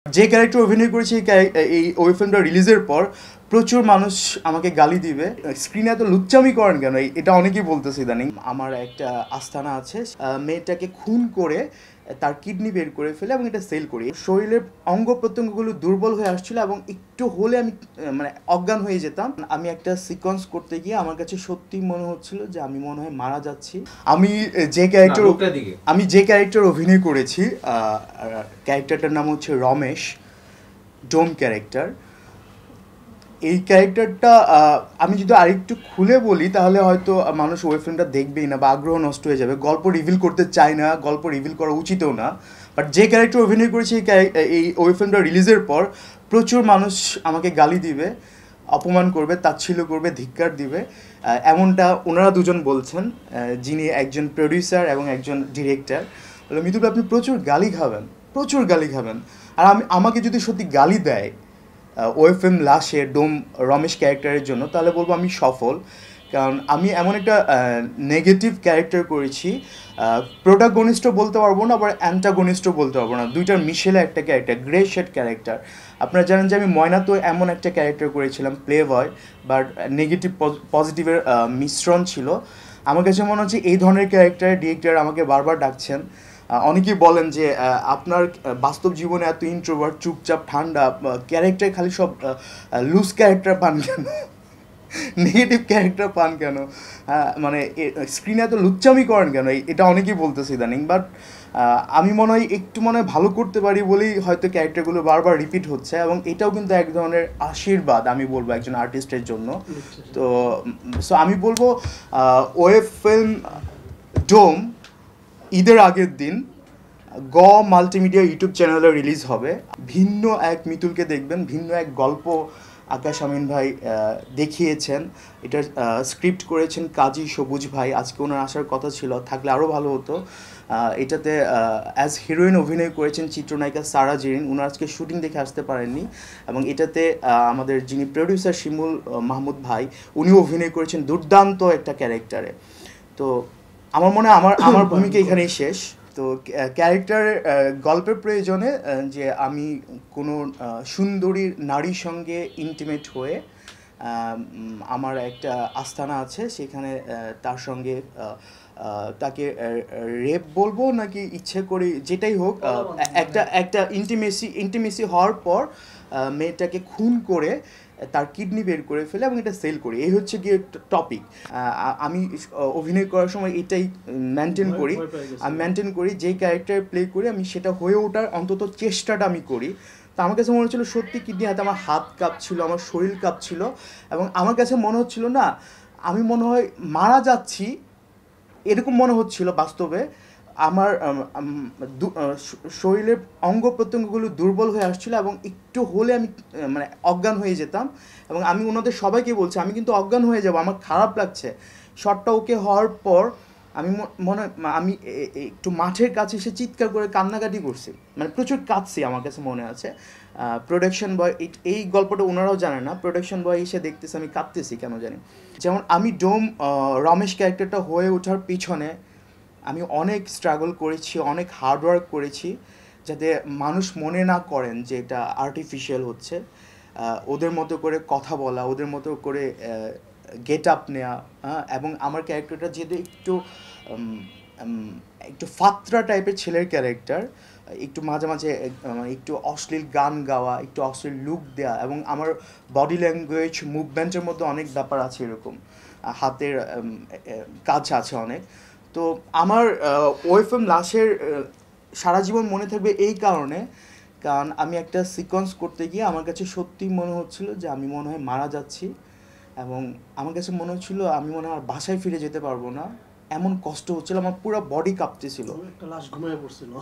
যে ক্যারেক্টার অভিনয় করেছি এই ওই ফিল্মটা রিলিজের পর প্রচুর মানুষ আমাকে গালি দিবে, স্ক্রিনে এত লুচ্চামি করেন কেন, এটা অনেকেই বলতেছে ইদানিং। আমার একটা আস্তানা আছে, মেয়েটাকে খুন করে তার কিডনি বের করে ফেলে এবং এটা সেল করি। শরীরের অঙ্গ প্রত্যঙ্গগুলো দুর্বল হয়ে আসছিল এবং একটু হলে আমি মানে অজ্ঞান হয়ে যেতাম। আমি একটা সিকোয়েন্স করতে গিয়ে আমার কাছে সত্যি মনে হচ্ছিল যে আমি মনে হয় মারা যাচ্ছি। আমি যে ক্যারেক্টার অভিনয় করেছি, ক্যারেক্টারটার নাম হচ্ছে রমেশ, ডোম ক্যারেক্টার। এই ক্যারেক্টারটা আমি যদি আরেকটু খুলে বলি তাহলে হয়তো মানুষ ওই ফিল্মটা দেখবেই না বা আগ্রহ নষ্ট হয়ে যাবে। গল্প রিভিল করতে চাই না, গল্প রিভিল করা উচিতও না। বাট যে ক্যারেক্টার অভিনয় করেছি এই ওই ফিল্মটা রিলিজের পর প্রচুর মানুষ আমাকে গালি দিবে, অপমান করবে, তাচ্ছিল্য করবে, ধিক্কার দিবে। এমনটা ওনারা দুজন বলছেন, যিনি একজন প্রডিউসার এবং একজন ডিরেক্টর। বলে, মিতুল আপনি প্রচুর গালি খাবেন, প্রচুর গালি খাবেন। আর আমাকে যদি সত্যি গালি দেয় ওএফএম লাশে ডোম রমেশ ক্যারেক্টারের জন্য, তাহলে বলবো আমি সফল। কারণ আমি এমন একটা নেগেটিভ ক্যারেক্টার করেছি, প্রোটাগনিস্টও বলতে পারবো না, আবার অ্যান্টাগনিস্টও বলতে পারবো না, দুইটার মিশেলে একটা ক্যারেক্টার, গ্রে শেড ক্যারেক্টার। আপনারা জানেন যে আমি ময়নাতো এমন একটা ক্যারেক্টার করেছিলাম, প্লে বয়, বাট নেগেটিভ পজিটিভের মিশ্রণ ছিল। আমার কাছে মনে হচ্ছে এই ধরনের ক্যারেক্টার ডিরেক্টর আমাকে বারবার ডাকছেন। অনেকেই বলেন যে আপনার বাস্তব জীবনে এত ইন্ট্রোভার্ট, চুপচাপ, ঠান্ডা ক্যারেক্টার, খালি সব লুজ ক্যারেক্টার পান কেন, নেগেটিভ ক্যারেক্টার পান কেন, মানে স্ক্রিনে এত লুচ্চামি করেন কেন, এটা অনেকেই বলতেছে ইদানিং। বাট আমি মনে হয় একটু ভালো করতে পারি বলেই হয়তো ক্যারেক্টারগুলো বারবার রিপিট হচ্ছে, এবং এটাও কিন্তু এক ধরনের আশীর্বাদ আমি বলবো একজন আর্টিস্টের জন্য। তো সো আমি বলবো ওয়েব ফিল্ম ডোম ঈদের আগের দিন গ মাল্টিমিডিয়া ইউটিউব চ্যানেলে রিলিজ হবে। ভিন্ন এক মিতুলকে দেখবেন, ভিন্ন এক গল্প আকাশ আমিন ভাই দেখিয়েছেন। এটার স্ক্রিপ্ট করেছেন কাজী সবুজ ভাই। আজকে ওনার আসার কথা ছিল, থাকলে আরও ভালো হতো। এটাতে অ্যাজ হিরোইন অভিনয় করেছেন চিত্রনায়িকা সারা জেরিন। ওনার আজকে শুটিং দেখে আসতে পারেননি। এবং এটাতে আমাদের যিনি প্রডিউসার শিমুল মাহমুদ ভাই, উনিও অভিনয় করেছেন দুর্দান্ত একটা ক্যারেক্টারে। তো আমার মনে হয় আমার ভূমিকা এখানেই শেষ। তো ক্যারেক্টার গল্পের প্রয়োজনে যে আমি কোনো সুন্দরী নারীর সঙ্গে ইন্টিমেট হয়ে আমার একটা আস্তানা আছে, সেখানে তার সঙ্গে তাকে রেপ বলবো নাকি ইচ্ছে করে যেটাই হোক, একটা একটা ইন্টিমেসি হওয়ার পর মেয়েটাকে খুন করে তার কিডনি বের করে ফেলে এবং এটা সেল করি। এই হচ্ছে গিয়ে টপিক। আমি অভিনয় করার সময় এটাই মেনটেন করি, যেই ক্যারেক্টার প্লে করি আমি সেটা হয়ে ওঠার অন্তত চেষ্টাটা আমি করি। তো আমার কাছে মনে হচ্ছিলো সত্যি কিডনি হাতে, আমার হাত কাঁপছিল, আমার শরীর কাঁপছিল, এবং আমার কাছে মনে হচ্ছিল না আমি মনে হয় মারা যাচ্ছি, এরকম মনে হচ্ছিল বাস্তবে। আমার শরীরের অঙ্গ প্রত্যঙ্গগুলো দুর্বল হয়ে আসছিল এবং একটু হলে আমি মানে অজ্ঞান হয়ে যেতাম। এবং আমি ওনাদের সবাইকে বলছি আমি কিন্তু অজ্ঞান হয়ে যাব, আমার খারাপ লাগছে। শটটা ওকে হওয়ার পর আমি আমি একটু মাঠের কাছে এসে চিৎকার করে কান্নাকাটি করছি, মানে প্রচুর কাঁদছি, আমার কাছে মনে আছে। প্রোডাকশন বয়, এই গল্পটা ওনারাও জানে না, প্রোডাকশন বয় এসে দেখতেছে আমি কাঁদতেছি কেন জানি। যেমন আমি ডোম রমেশ ক্যারেক্টারটা হয়ে ওঠার পিছনে আমি অনেক স্ট্রাগল করেছি, অনেক হার্ডওয়ার্ক করেছি, যাতে মানুষ মনে না করেন যে এটা আর্টিফিশিয়াল হচ্ছে। ওদের মতো করে কথা বলা, ওদের মতো করে গেট আপ নেওয়া, এবং আমার ক্যারেক্টারটা যেহেতু একটু ফাত্রা টাইপের ছেলের ক্যারেক্টার, একটু মাঝে মাঝে একটু অশ্লীল গান গাওয়া, একটু অশ্লীল লুক দেওয়া, এবং আমার বডি ল্যাঙ্গুয়েজ মুভমেন্টের মধ্যে অনেক ব্যাপার আছে, এরকম হাতের কাজ আছে অনেক। তো আমার ওয়েফএম লাশের সারা জীবন মনে থাকবে এই কারণে, কারণ আমি একটা সিকোয়েন্স করতে গিয়ে আমার কাছে সত্যি মনে হচ্ছিল যে আমি মনে হয় মারা যাচ্ছি, এবং আমার কাছে মনে হচ্ছিল আমি মনে হয় আর বাসায় ফিরে যেতে পারবো না, এমন কষ্ট হচ্ছিল, আমার পুরো বডি কাঁপতেছিল, একটা লাশ ঘুমিয়ে পড়ছিল।